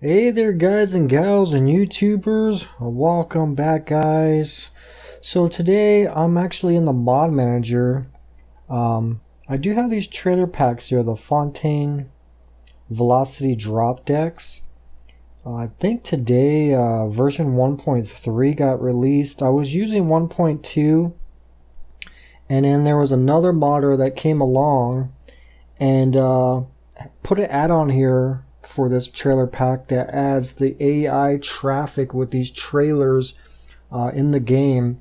Hey there, guys and gals and YouTubers. Welcome back, guys. So today I'm actually in the mod manager. I do have these trailer packs here, the Fontaine Velocity drop decks. I think today version 1.3 got released. I was using 1.2, and then there was another modder that came along and put an add-on here for this trailer pack that adds the AI traffic with these trailers in the game.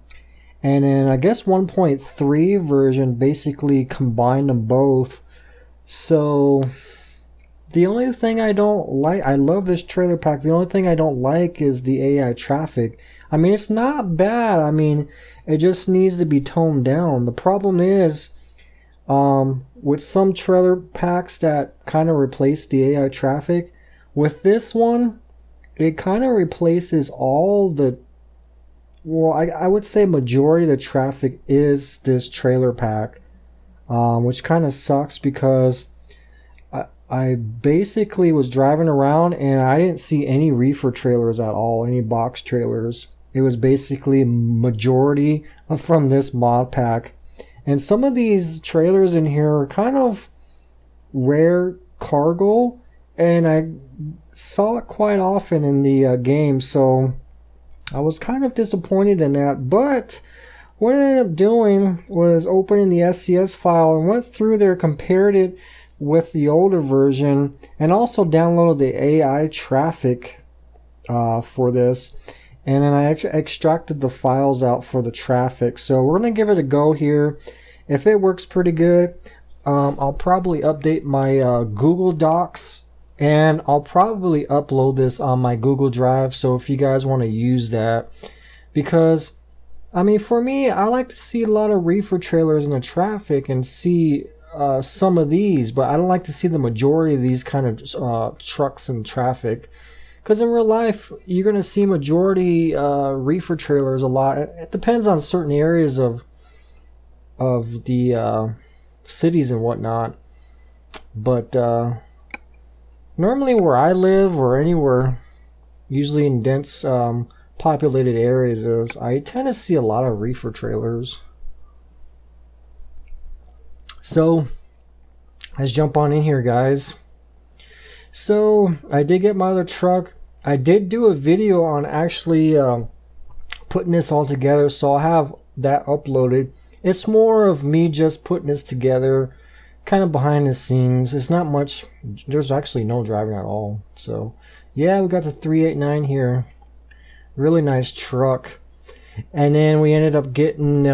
And then I guess 1.3 version basically combined them both. So the only thing I don't like, I love this trailer pack, the only thing I don't like is the AI traffic. I mean, it's not bad. I mean, it just needs to be toned down. The problem is, with some trailer packs that kind of replace the AI traffic, with this one, it kind of replaces all the, well, I would say majority of the traffic is this trailer pack, which kind of sucks because I basically was driving around and I didn't see any reefer trailers at all, any box trailers. It was basically majority from this mod pack. And some of these trailers in here are kind of rare cargo, and I saw it quite often in the game, so I was kind of disappointed in that. But what I ended up doing was opening the SCS file and went through there, compared it with the older version, and also downloaded the AI traffic for this. And then I extracted the files out for the traffic. So we're going to give it a go here. If it works pretty good, I'll probably update my Google Docs, and I'll probably upload this on my Google Drive. So if you guys want to use that, because I mean, for me, I like to see a lot of reefer trailers in the traffic and see some of these, but I don't like to see the majority of these kind of trucks in traffic. Because in real life, you're going to see majority reefer trailers a lot. It depends on certain areas of the cities and whatnot. But normally where I live, or anywhere, usually in dense populated areas, I tend to see a lot of reefer trailers. So let's jump on in here, guys. So I did get my other truck. I did do a video on actually putting this all together, so I'll have that uploaded. It's more of me just putting this together, kind of behind the scenes. It's not much. There's actually no driving at all. So yeah, we got the 389 here. Really nice truck. And then we ended up getting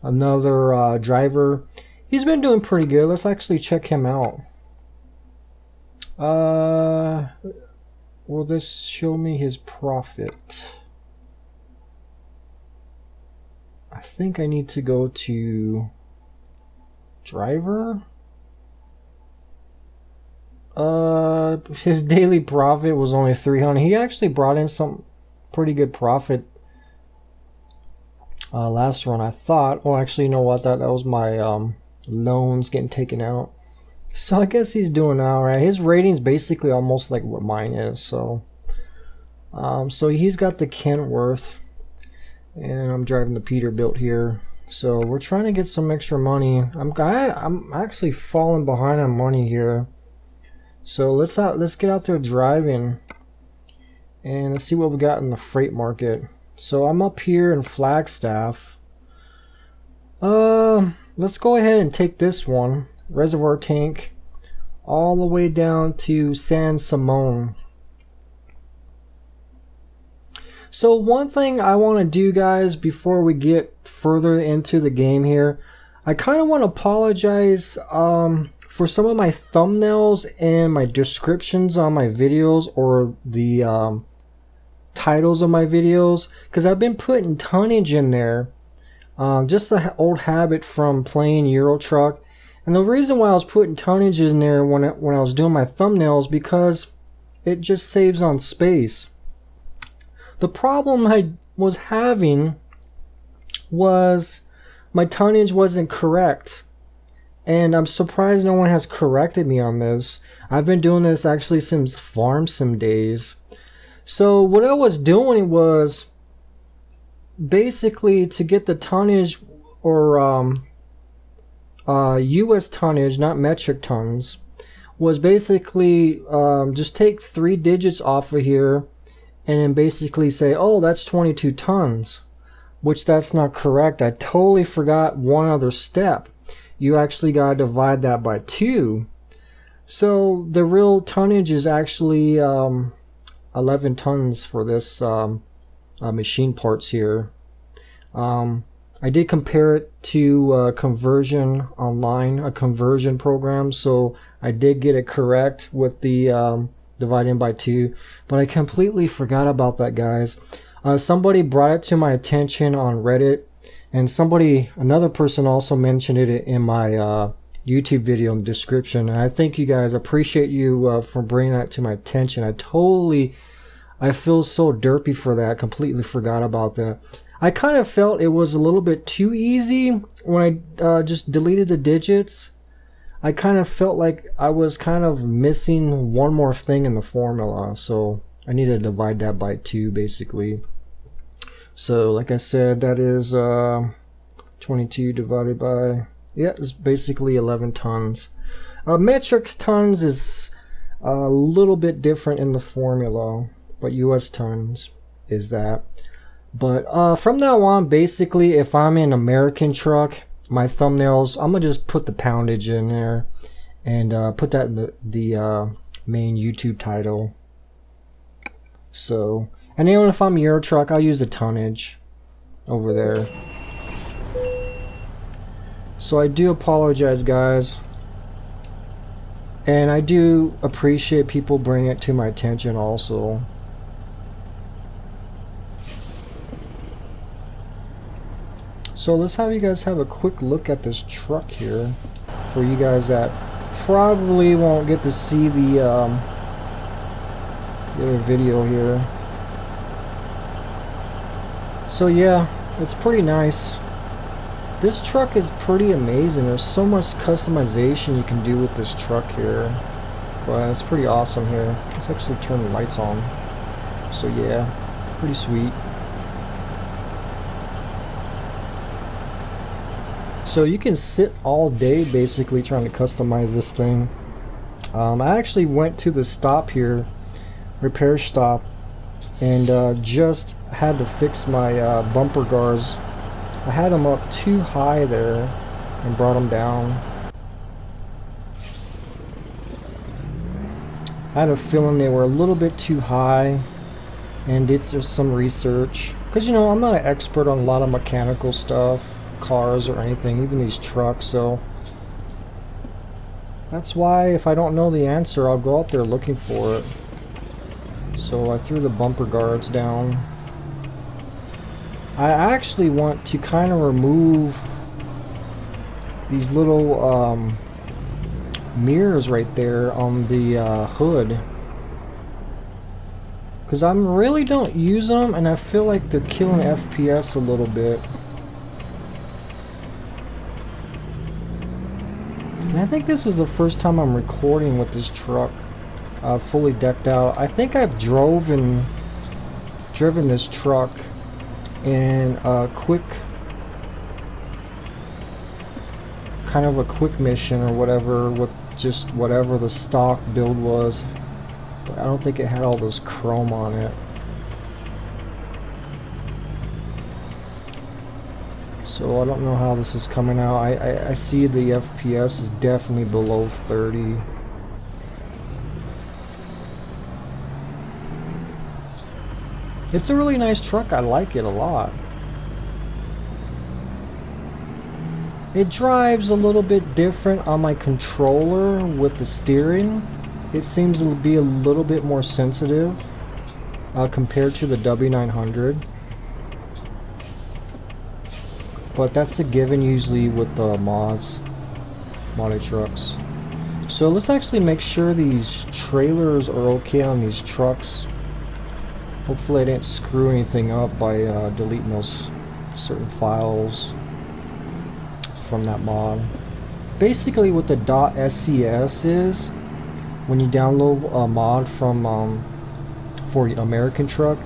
another driver. He's been doing pretty good. Let's actually check him out. Will this show me his profit? I think I need to go to driver. His daily profit was only 300. He actually brought in some pretty good profit last run, I thought. Oh, actually, you know what? That was my loans getting taken out. So I guess he's doing alright. His rating's basically almost like what mine is. So so he's got the Kentworth, and I'm driving the Peterbilt here. So we're trying to get some extra money. I'm actually falling behind on money here. So let's get out there driving, and let's see what we got in the freight market. So I'm up here in Flagstaff. Let's go ahead and take this one. Reservoir tank all the way down to San Simon. So one thing I want to do, guys, before we get further into the game here, I kind of want to apologize for some of my thumbnails and my descriptions on my videos, or the titles of my videos, because I've been putting tonnage in there. Just an old habit from playing Euro Truck. And the reason why I was putting tonnage in there when I was doing my thumbnails, because it just saves on space. The problem I was having was my tonnage wasn't correct. And I'm surprised no one has corrected me on this. I've been doing this actually since farm sim days. So what I was doing was basically to get the tonnage, or US tonnage, not metric tons, was basically just take 3 digits off of here and then basically say, oh, that's 22 tons, which that's not correct. I totally forgot one other step. You actually got to divide that by 2. So the real tonnage is actually 11 tons for this machine parts here. I did compare it to conversion online, a conversion program, so I did get it correct with the dividing by 2, but I completely forgot about that, guys. Somebody brought it to my attention on Reddit, and another person also mentioned it in my YouTube video description. And I thank you guys. I appreciate you for bringing that to my attention. I feel so derpy for that. Completely forgot about that. I kind of felt it was a little bit too easy when I just deleted the digits. I kind of felt like I was kind of missing one more thing in the formula, so I need to divide that by 2 basically. So like I said, that is 22 divided by, yeah, it's basically 11 tons. Metric tons is a little bit different in the formula, but US tons is that. But from now on, basically, if I'm in American truck, my thumbnails, I'm going to just put the poundage in there and put that in the main YouTube title. So, and even if I'm Euro truck, I'll use the tonnage over there. So I do apologize, guys. And I do appreciate people bringing it to my attention also. So let's have you guys have a quick look at this truck here, for you guys that probably won't get to see the other video here. So yeah, it's pretty nice. This truck is pretty amazing. There's so much customization you can do with this truck here, but it's pretty awesome here. Let's actually turn the lights on. So yeah, pretty sweet. So you can sit all day basically trying to customize this thing. I actually went to the stop here, repair stop, and just had to fix my bumper guards. I had them up too high there and brought them down. I had a feeling they were a little bit too high, and did some research, because you know, I'm not an expert on a lot of mechanical stuff, cars or anything, even these trucks, so that's why if I don't know the answer, I'll go out there looking for it. So I threw the bumper guards down. I actually want to kind of remove these little mirrors right there on the hood, because I really don't use them, and I feel like they're killing FPS a little bit. And I think this is the first time I'm recording with this truck fully decked out. I think I've driven this truck in a quick, kind of a quick mission or whatever, with just whatever the stock build was. But I don't think it had all this chrome on it. So I don't know how this is coming out. I see the FPS is definitely below 30. It's a really nice truck. I like it a lot. It drives a little bit different on my controller with the steering. It seems to be a little bit more sensitive compared to the W900. But that's a given usually with the modded trucks. So let's actually make sure these trailers are okay on these trucks. Hopefully I didn't screw anything up by deleting those certain files from that mod. basically what the .scs is. When you download a mod from for American truck,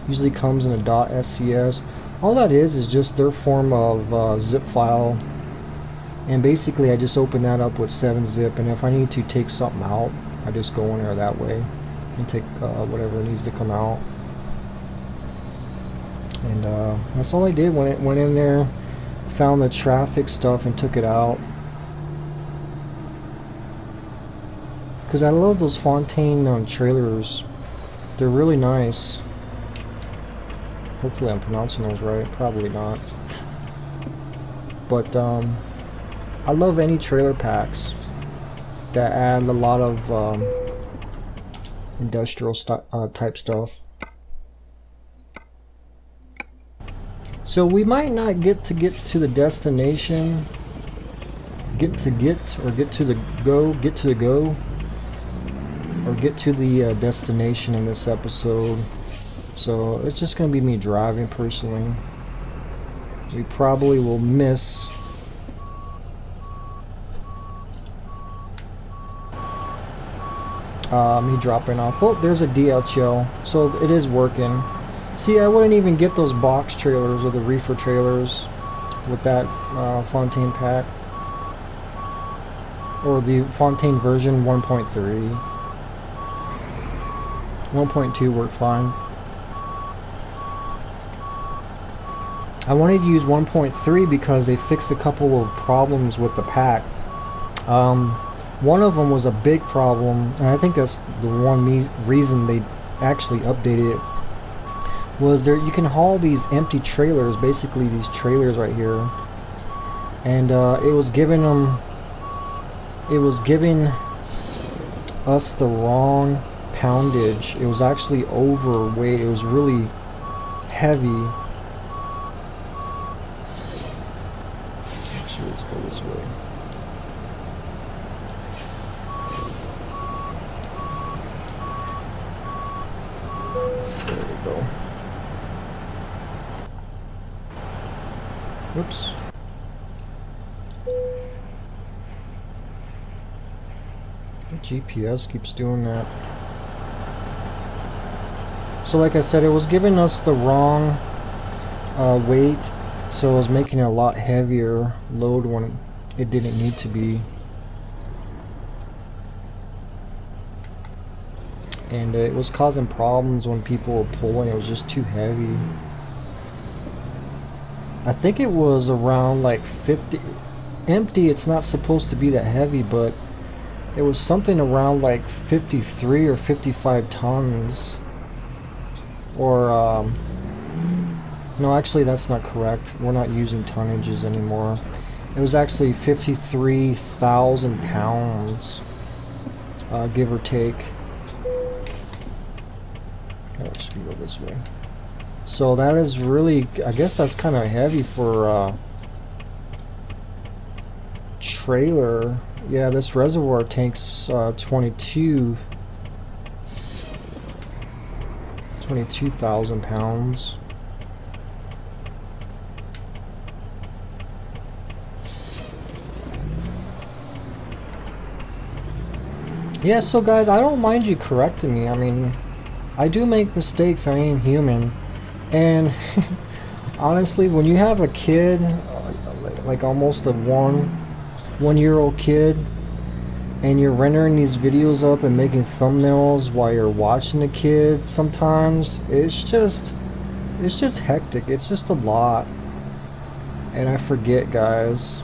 usually comes in a .scs. All that is just their form of zip file, and basically I just open that up with 7-zip, and if I need to take something out, I just go in there that way and take whatever needs to come out. And that's all I did when it went in there, found the traffic stuff and took it out. Because I love those Fontaine trailers. They're really nice. Hopefully I'm pronouncing those right. Probably not. But I love any trailer packs that add a lot of industrial type stuff. So we might not get to the destination, get to the destination in this episode. So it's just gonna be me driving personally. We probably will miss me dropping off. Oh, there's a DHL, so it is working. See, I wouldn't even get those box trailers or the reefer trailers with that Fontaine pack, or the Fontaine version 1.3. 1.2 worked fine. I wanted to use 1.3 because they fixed a couple of problems with the pack. One of them was a big problem, and I think that's the one reason they actually updated it. Was there, you can haul these empty trailers, basically these trailers right here, and it was giving us the wrong poundage. It was actually overweight. It was really heavy. Actually, let's go this way. There we go. Whoops. The GPS keeps doing that. So like I said, it was giving us the wrong weight, so it was making it a lot heavier load when it didn't need to be. And it was causing problems when people were pulling. It was just too heavy. I think it was around like 50 empty. It's not supposed to be that heavy, but it was something around like 53 or 55 tons. Or no, actually that's not correct. We're not using tonnages anymore. It was actually 53,000 pounds, give or take. Let's go this way. So that is really, I guess that's kind of heavy for trailer. Yeah, this Reservoir tank's 22,000 pounds. Yeah, so guys, I don't mind you correcting me. I mean, I do make mistakes. I am human. And honestly, when you have a kid, like almost a one-year-old kid, and you're rendering these videos up and making thumbnails while you're watching the kid, sometimes it's just hectic. It's just a lot, and I forget, guys.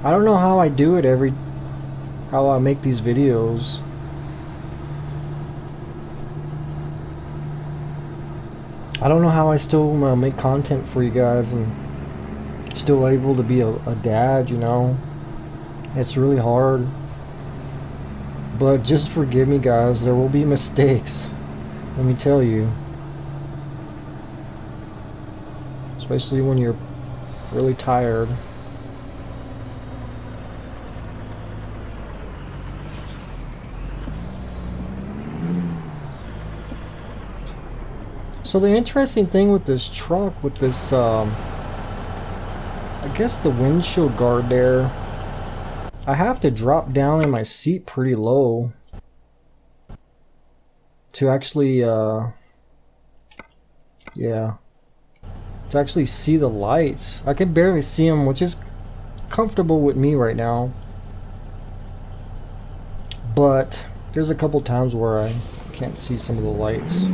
I don't know how I do it how I make these videos. I don't know how I still make content for you guys and still able to be a dad, you know. It's really hard. But just forgive me, guys. There will be mistakes. Let me tell you. Especially when you're really tired. So the interesting thing with this truck, with this, I guess the windshield guard there, I have to drop down in my seat pretty low to actually, yeah, to actually see the lights. I can barely see them, which is comfortable with me right now. But there's a couple times where I can't see some of the lights.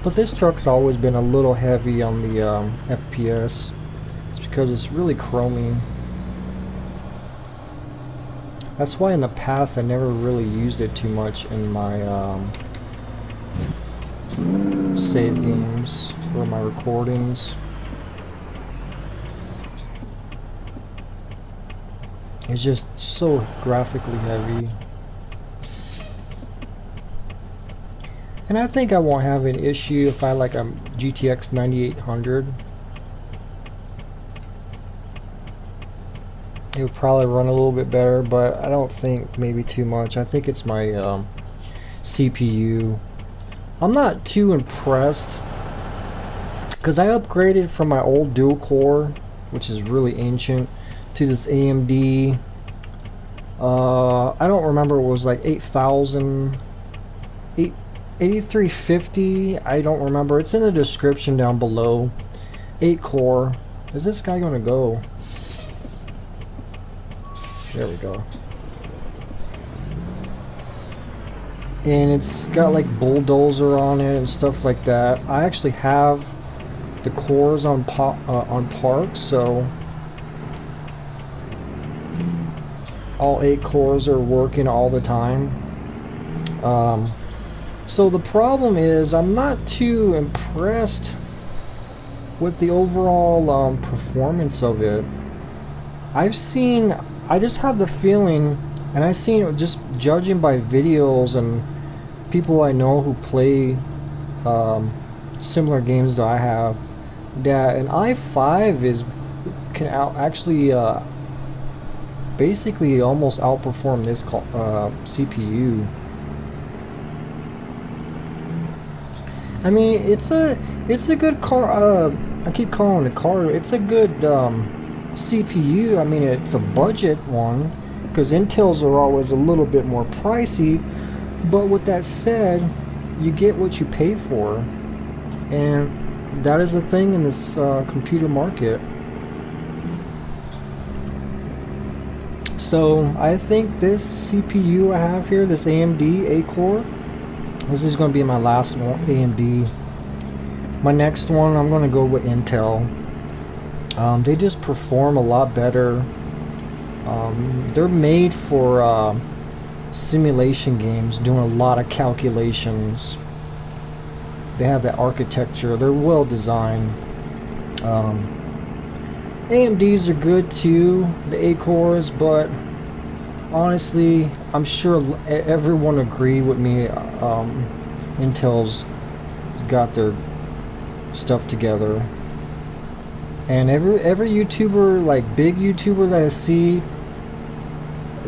But this truck's always been a little heavy on the FPS. It's because it's really chromy. That's why in the past I never really used it too much in my save games or my recordings. It's just so graphically heavy. And I think I won't have an issue if I like a GTX 9800. It would probably run a little bit better, but I don't think maybe too much. I think it's my CPU. I'm not too impressed because I upgraded from my old dual core, which is really ancient, to this AMD. I don't remember, it was like 8350. I don't remember. It's in the description down below. 8 core. Is this guy gonna go? There we go. And it's got like bulldozer on it and stuff like that. I actually have the cores on Park, so all 8 cores are working all the time. So the problem is I'm not too impressed with the overall performance of it. I just have the feeling, and I've seen it just judging by videos and people I know who play similar games that I have, that an i5 can actually basically almost outperform this CPU. I mean, it's a good car. I keep calling it a car. It's a good CPU. I mean, it's a budget one because Intels are always a little bit more pricey. But with that said, you get what you pay for, and that is a thing in this computer market. So I think this CPU I have here, this AMD 8-core, this is going to be my last one, AMD. My next one, I'm going to go with Intel. They just perform a lot better. They're made for simulation games, doing a lot of calculations. They have that architecture. They're well designed. AMDs are good too, the 8 cores, but honestly, I'm sure everyone agree with me. Intel's got their stuff together, and every YouTuber, like big YouTuber that I see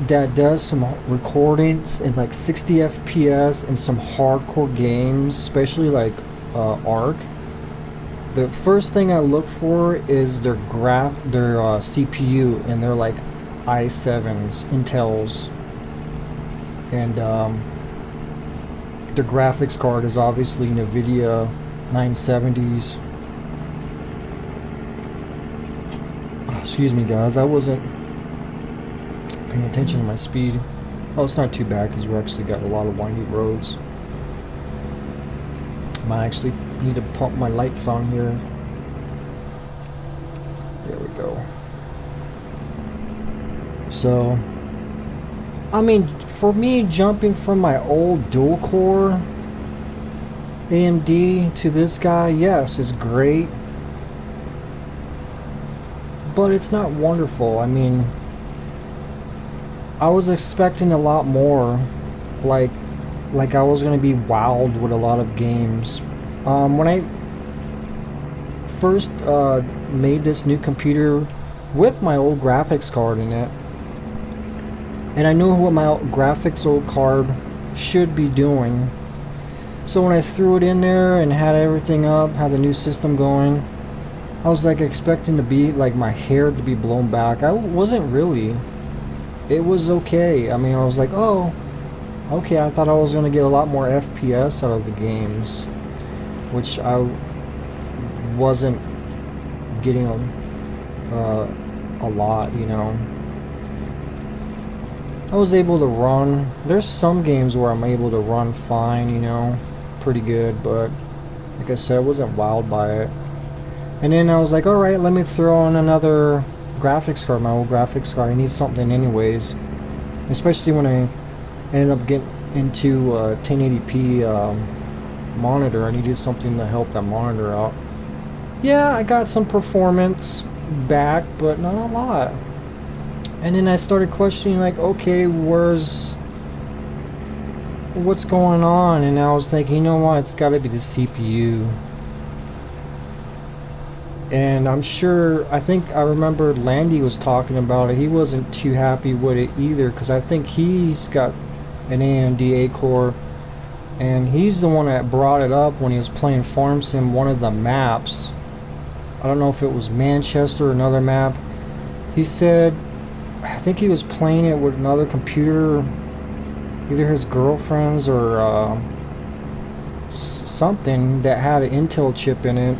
that does some recordings in like 60 FPS and some hardcore games, especially like Arc, the first thing I look for is their CPU, and they're like i7s, Intels, and their graphics card is obviously Nvidia 970s. Excuse me guys, I wasn't paying attention to my speed. Oh, it's not too bad because we actually got a lot of windy roads. Might actually need to pump my lights on here. There we go. So, I mean, for me, jumping from my old dual core AMD to this guy, yes, is great, but it's not wonderful. I mean, I was expecting a lot more, like I was gonna be wowed with a lot of games. When I first made this new computer with my old graphics card in it, and I knew what my graphics old card should be doing, so when I threw it in there and had everything up, had the new system going, I was like expecting to be like my hair to be blown back. I wasn't really. It was okay. I mean, I was like, oh, okay. I thought I was gonna get a lot more FPS out of the games, which I wasn't getting a lot, you know. I was able to run. There's some games where I'm able to run fine, you know, pretty good, but like I said, I wasn't wowed by it. And then I was like, alright, let me throw on another graphics card, my old graphics card. I need something anyways. Especially when I ended up getting into a 1080p monitor. I needed something to help that monitor out. Yeah, I got some performance back, but not a lot. And then I started questioning, like, okay, what's going on? And I was thinking, you know what, it's got to be the CPU. And I'm sure, I think I remember Landy was talking about it. He wasn't too happy with it either, because I think he's got an AMD A-core, and he's the one that brought it up when he was playing Farm Sim, one of the maps. I don't know if it was Manchester or another map. He said, I think he was playing it with another computer, either his girlfriend's or something that had an Intel chip in it.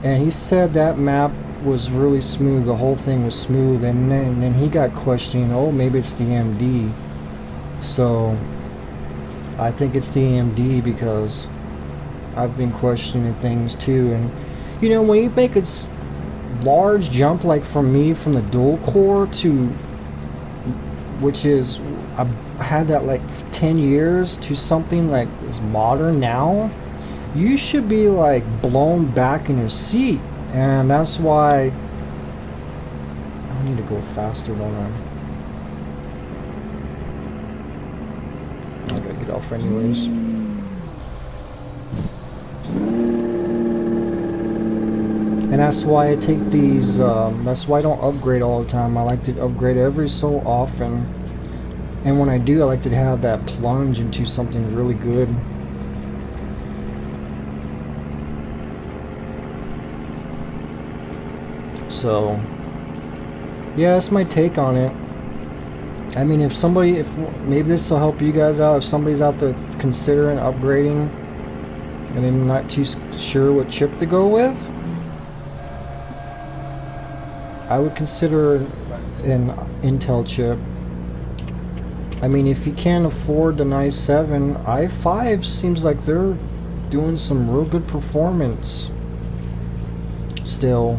And he said that map was really smooth, the whole thing was smooth, and then he got questioning, oh, maybe it's the AMD. So I think it's the AMD, because I've been questioning things too. And you know, when you make a large jump, like from me from the dual core to, which is, I had that like 10 years, to something like is modern now, you should be like blown back in your seat. And that's why I need to go faster, don't I gotta get off anyways. And that's why I take these, that's why I don't upgrade all the time. I like to upgrade every so often. And when I do, I like to have that plunge into something really good. So, yeah, that's my take on it. I mean, if maybe this will help you guys out. If somebody's out there considering upgrading and they're not too sure what chip to go with, I would consider an Intel chip. I mean, if you can't afford the i7, i5 seems like they're doing some real good performance still.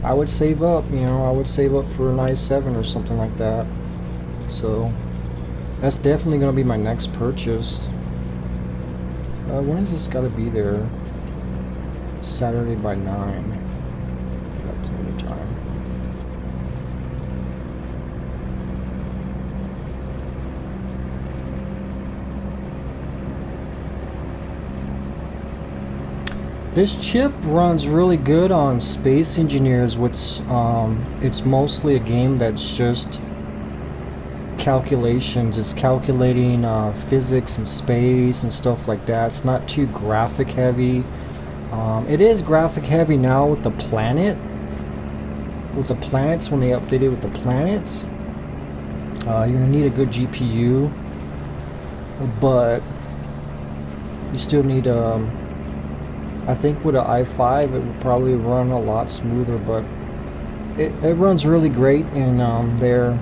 I would save up, you know, I would save up for an i7 or something like that. So that's definitely going to be my next purchase. When is this got to be there? Saturday by 9. Got plenty of time. This chip runs really good on Space Engineers, which it's mostly a game that's just calculations. It's calculating physics and space and stuff like that. It's not too graphic heavy. It is graphic heavy now with the planet. With the planets, when they updated with the planets. You're gonna need a good GPU, but you still need I think with an i5 it would probably run a lot smoother, but it runs really great in there.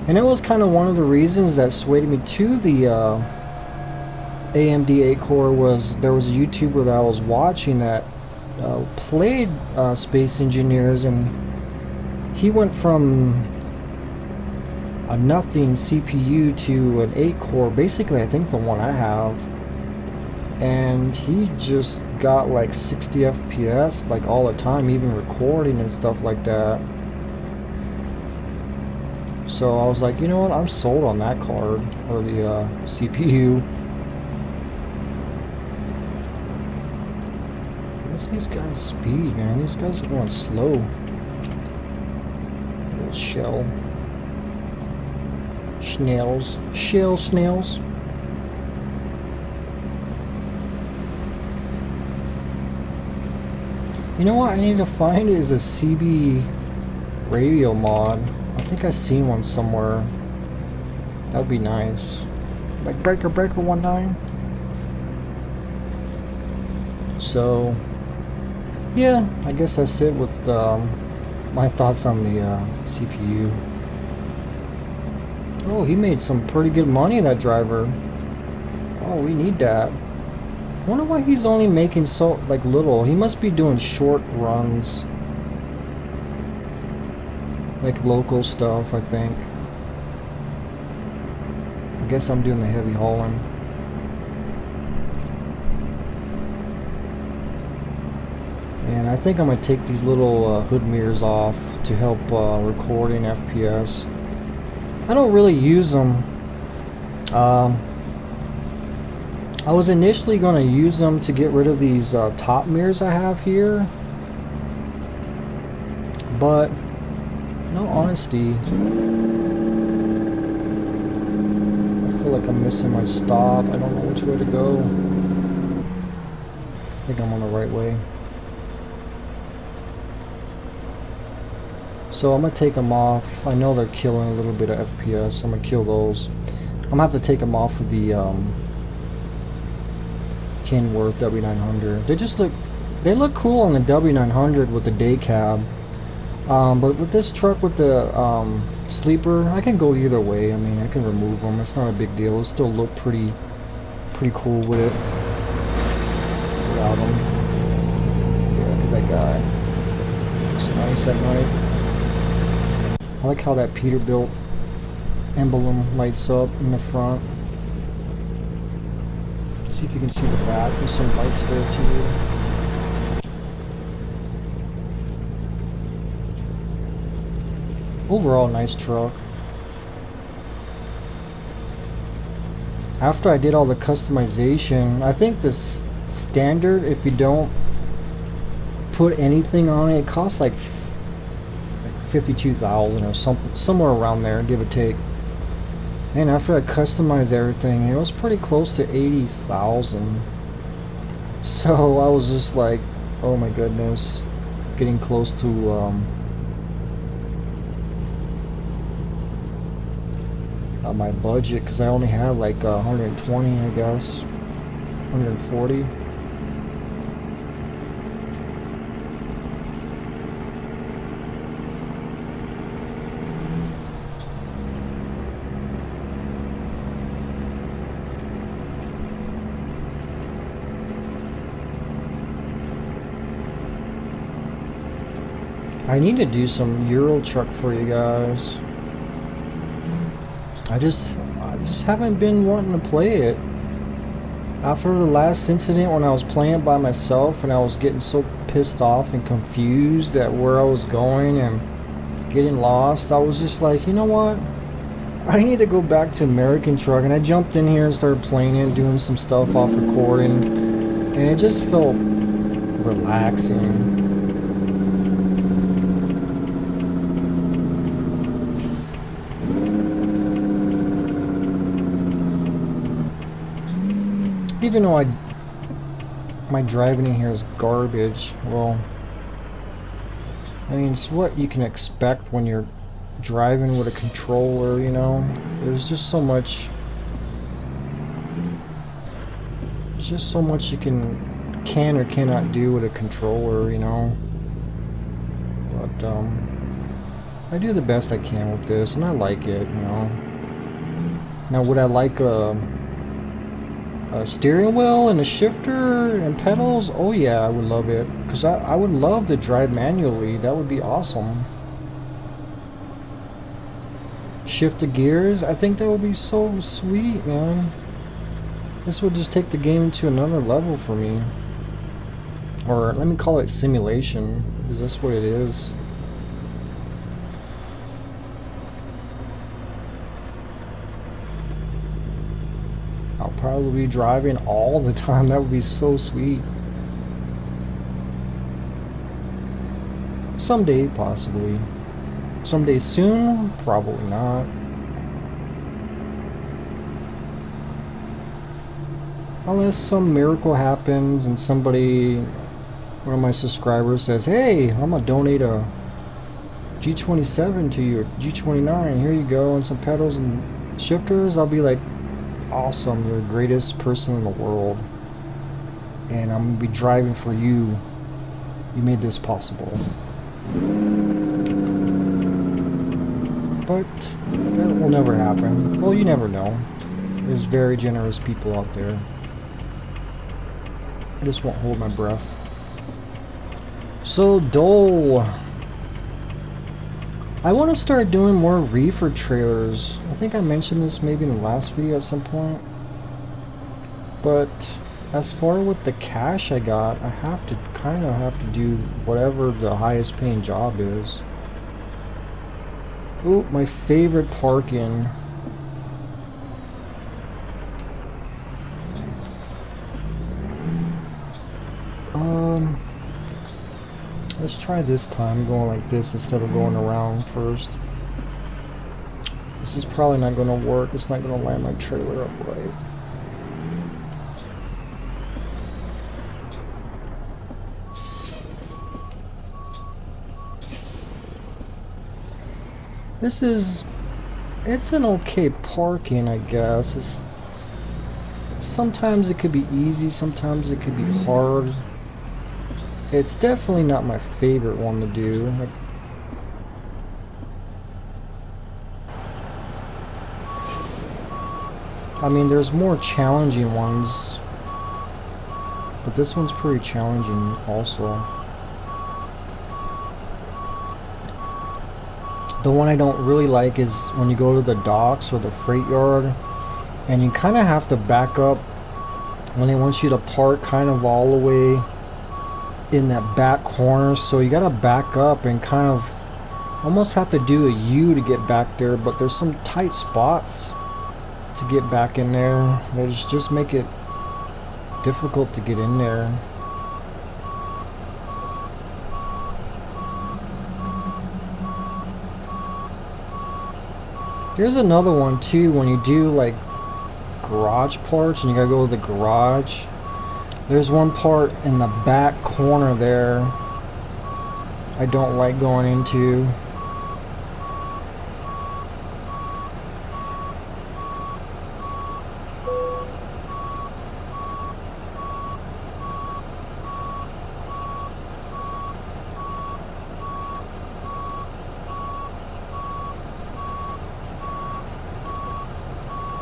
And it was kind of one of the reasons that swayed me to the AMD A-core. Was there was a YouTuber that I was watching that played Space Engineers, and he went from a nothing CPU to an 8-core, basically I think the one I have, and he just got like 60 FPS like all the time, even recording and stuff like that. So I was like, you know what, I'm sold on that card, or the CPU. What's these guys' speed, man? These guys are going slow. Little shell. Snails. Shell snails. You know what I need to find is a CB radio mod. I think I seen one somewhere. That would be nice. Like breaker 19. So yeah, I guess that's it with my thoughts on the CPU. Oh, he made some pretty good money, that driver. Oh, we need that. I wonder why he's only making so like little. He must be doing short runs, like local stuff, I think. I guess I'm doing the heavy hauling. And I think I'm gonna take these little hood mirrors off to help recording FPS. I don't really use them. I was initially gonna use them to get rid of these top mirrors I have here, but in all honesty, I feel like I'm missing my stop. I don't know which way to go. I think I'm on the right way. So I'm gonna take them off. I know they're killing a little bit of FPS. I'm gonna kill those. I'm gonna have to take them off of the Kenworth W900. They look cool on the W900 with the day cab. But with this truck with the sleeper, I can go either way. I mean, I can remove them. It's not a big deal. It'll still look pretty cool with it without them. Yeah, look at that guy. Looks nice at night. I like how that Peterbilt emblem lights up in the front. See if you can see the back. There's some lights there too. Overall, nice truck. After I did all the customization, I think this standard, if you don't put anything on it, it costs like 52,000 or something, somewhere around there, give or take. And after I customized everything, it was pretty close to 80,000. So I was just like, oh my goodness, getting close to my budget, because I only had like 120, I guess, 140. I need to do some Euro truck for you guys. I just haven't been wanting to play it. After the last incident when I was playing it by myself and I was getting so pissed off and confused at where I was going and getting lost, I was just like, you know what? I need to go back to American Truck, and I jumped in here and started playing it, doing some stuff off recording, and it just felt relaxing. Even though my driving in here is garbage, well, I mean, it's what you can expect when you're driving with a controller, you know. There's just so much you can or cannot do with a controller, you know. But I do the best I can with this, and I like it, you know. Now, would I like a steering wheel and a shifter and pedals? Oh yeah, I would love it, because I would love to drive manually. That would be awesome. Shift the gears, I think that would be so sweet, man. This would just take the game to another level for me. Or let me call it simulation, because that's what it is. I'll probably be driving all the time. That would be so sweet. Someday, possibly. Someday soon? Probably not. Unless some miracle happens and somebody one of my subscribers says, hey, I'm gonna donate a G27 to you, G29, here you go, and some pedals and shifters, I'll be like, awesome, you're the greatest person in the world, and I'm gonna be driving for you. You made this possible. But that will never happen. Well, you never know. There's very generous people out there. I just won't hold my breath. So, Dole. I want to start doing more reefer trailers. I think I mentioned this maybe in the last video at some point. But as far with the cash I got, I have to kind of have to do whatever the highest paying job is. Ooh, my favorite parking. Let's try this time, going like this instead of going around first. This is probably not going to work. It's not going to line my trailer up right. It's an okay parking, I guess. Sometimes it could be easy, sometimes it could be hard. It's definitely not my favorite one to do. I mean, there's more challenging ones, but this one's pretty challenging also. The one I don't really like is when you go to the docks or the freight yard and you kind of have to back up when they want you to park kind of all the way in that back corner, so you gotta back up and kind of almost have to do a U to get back there, but there's some tight spots to get back in there that just make it difficult to get in there. There's another one too, when you do like garage parts and you gotta go to the garage. There's one part in the back corner there I don't like going into.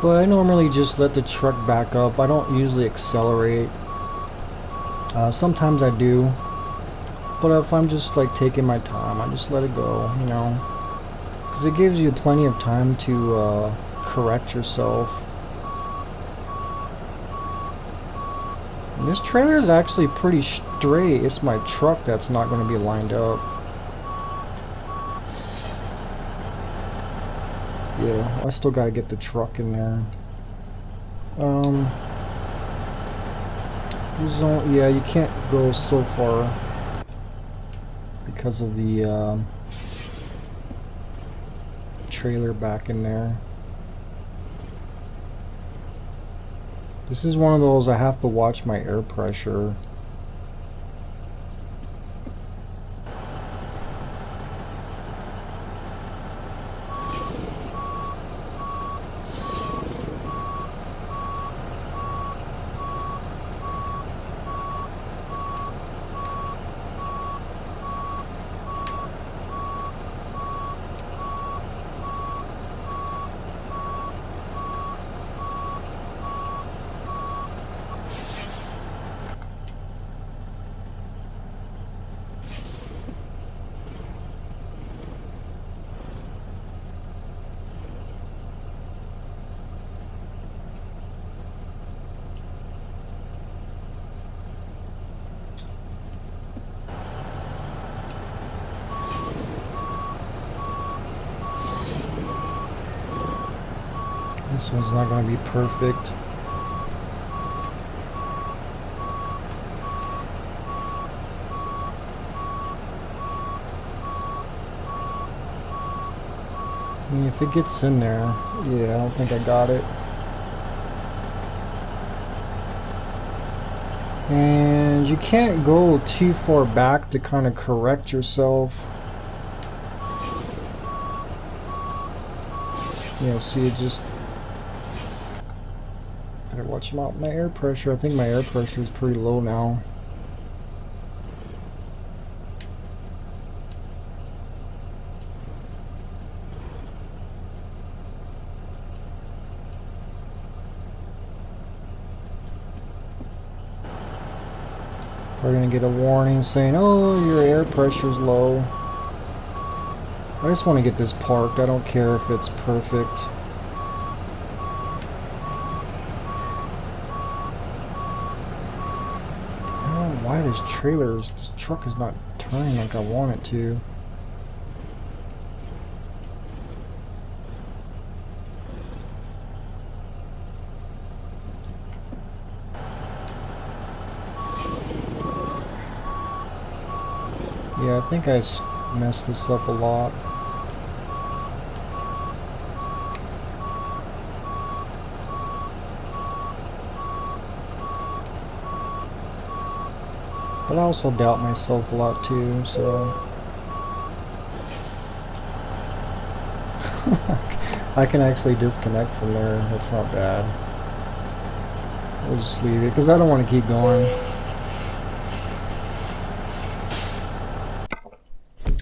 But I normally just let the truck back up. I don't usually accelerate. Sometimes I do, but if I'm just like taking my time, I just let it go, you know, because it gives you plenty of time to correct yourself. And this trailer is actually pretty straight. It's my truck that's not going to be lined up. Yeah, I still gotta get the truck in there. Yeah, you can't go so far because of the trailer back in there. This is one of those I have to watch my air pressure. This one's not going to be perfect. I mean, if it gets in there, yeah, I don't think I got it. And because you can't go too far back to kind of correct yourself. Yeah, so you just better watch out my air pressure. I think my air pressure is pretty low now. We're gonna get a warning saying, oh, your air pressure's low. I just want to get this parked. I don't care if it's perfect. I don't know why this truck is not turning like I want it to. Yeah, I think I messed this up a lot. But I also doubt myself a lot too, so I can actually disconnect from there. That's not bad. We'll just leave it because I don't want to keep going.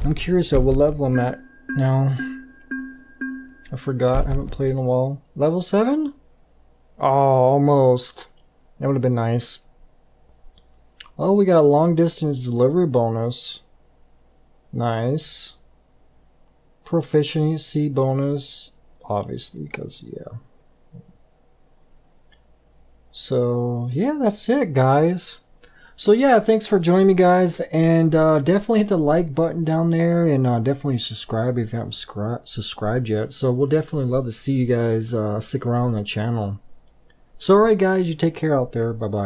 I'm curious at what level I'm at now. I forgot. I haven't played in a while. Level 7? Oh, almost. That would have been nice. Oh, we got a long distance delivery bonus. Nice. Proficiency bonus. Obviously, because, yeah. So, yeah, that's it, guys. So yeah, thanks for joining me, guys, and definitely hit the like button down there, and definitely subscribe if you haven't subscribed yet. So we'll definitely love to see you guys stick around on the channel. So alright guys, you take care out there. Bye bye.